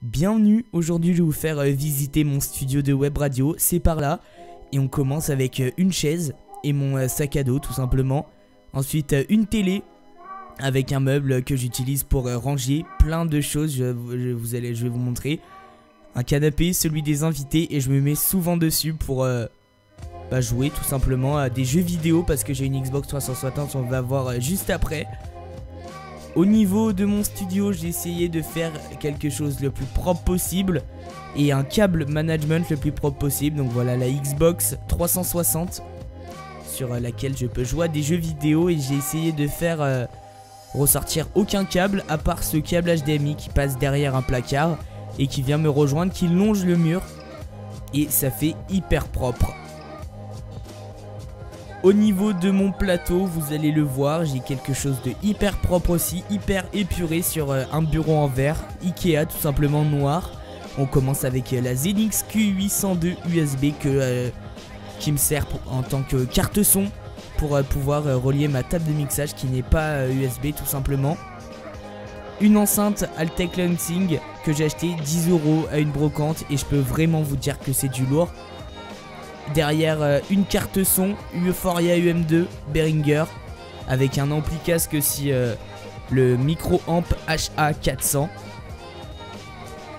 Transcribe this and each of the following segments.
Bienvenue, aujourd'hui je vais vous faire visiter mon studio de web radio, c'est par là. Et on commence avec une chaise et mon sac à dos tout simplement. Ensuite une télé avec un meuble que j'utilise pour ranger plein de choses, je vais vous montrer. Un canapé, celui des invités, et je me mets souvent dessus pour jouer tout simplement à des jeux vidéo parce que j'ai une Xbox 360, on va voir juste après. Au niveau de mon studio, j'ai essayé de faire quelque chose le plus propre possible et un câble management le plus propre possible. Donc voilà la Xbox 360 sur laquelle je peux jouer à des jeux vidéo, et j'ai essayé de faire ressortir aucun câble à part ce câble HDMI qui passe derrière un placard et qui vient me rejoindre, qui longe le mur, et ça fait hyper propre. Au niveau de mon plateau, vous allez le voir, j'ai quelque chose de hyper propre aussi, hyper épuré sur un bureau en verre, Ikea tout simplement noir. On commence avec la Zenix Q802 USB qui me sert en tant que carte son pour pouvoir relier ma table de mixage qui n'est pas USB tout simplement. Une enceinte Altec Lansing que j'ai acheté 10 € à une brocante, et je peux vraiment vous dire que c'est du lourd. Derrière une carte son Euphoria UM2 Behringer avec un ampli casque aussi, le micro amp HA400.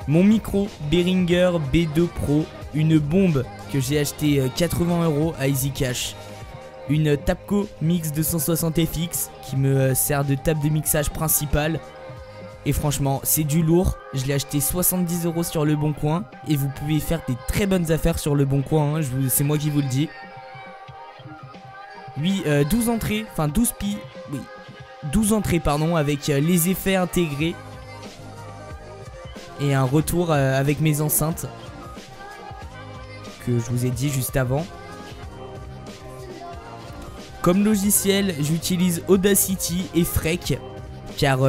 Mon micro Behringer B2 Pro, une bombe que j'ai acheté 80 € à Easy Cash. Une Tapco Mix 260 FX qui me sert de table de mixage principale. Et franchement, c'est du lourd. Je l'ai acheté 70 € sur Le Bon Coin. Et vous pouvez faire des très bonnes affaires sur Le Bon Coin, hein, c'est moi qui vous le dis. Oui, 12 entrées, enfin 12 entrées pardon, avec les effets intégrés. Et un retour avec mes enceintes que je vous ai dit juste avant. Comme logiciel, j'utilise Audacity et Freq, car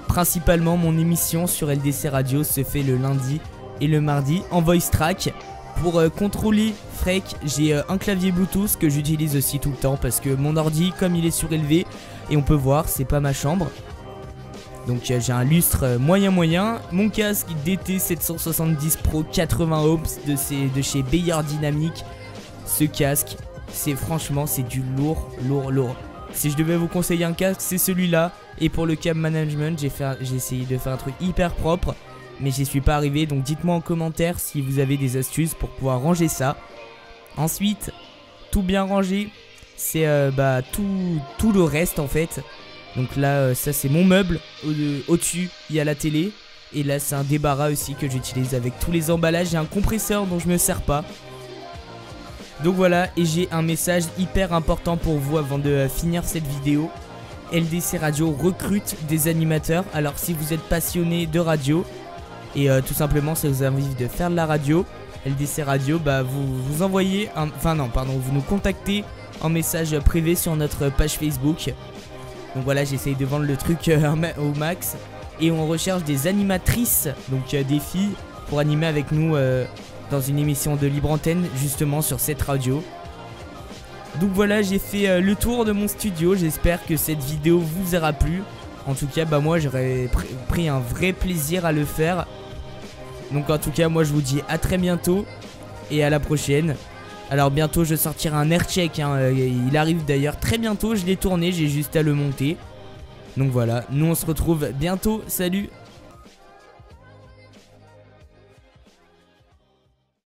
principalement mon émission sur LDC Radio se fait le lundi et le mardi en voice track. Pour contrôler Freq, j'ai un clavier Bluetooth que j'utilise aussi tout le temps parce que mon ordi, comme il est surélevé, et on peut voir, c'est pas ma chambre. Donc j'ai un lustre moyen. Mon casque DT770 Pro 80 ohms de chez Beyer Dynamic. Ce casque, franchement c'est du lourd. Si je devais vous conseiller un casque, c'est celui-là. Et pour le câble management, j'ai essayé de faire un truc hyper propre, mais j'y suis pas arrivé. Donc dites-moi en commentaire si vous avez des astuces pour pouvoir ranger ça. Ensuite, tout bien rangé, c'est tout le reste en fait. Donc là, ça c'est mon meuble. Au-dessus, il y a la télé. Et là, c'est un débarras aussi que j'utilise avec tous les emballages. J'ai un compresseur dont je me sers pas. Donc voilà, et j'ai un message hyper important pour vous avant de finir cette vidéo. LDC Radio recrute des animateurs. Alors si vous êtes passionné de radio et tout simplement si vous avez envie de faire de la radio, LDC Radio, vous envoyez vous nous contactez en message privé sur notre page Facebook. Donc voilà, j'essaye de vendre le truc au max. Et on recherche des animatrices, donc des filles, pour animer avec nous dans une émission de libre antenne justement sur cette radio. Donc voilà, j'ai fait le tour de mon studio. J'espère que cette vidéo vous aura plu. En tout cas, moi j'aurais pris un vrai plaisir à le faire. Donc en tout cas, moi je vous dis à très bientôt et à la prochaine. Alors bientôt je sortirai un aircheck, hein. Il arrive d'ailleurs très bientôt. Je l'ai tourné, j'ai juste à le monter. Donc voilà, nous on se retrouve bientôt. Salut!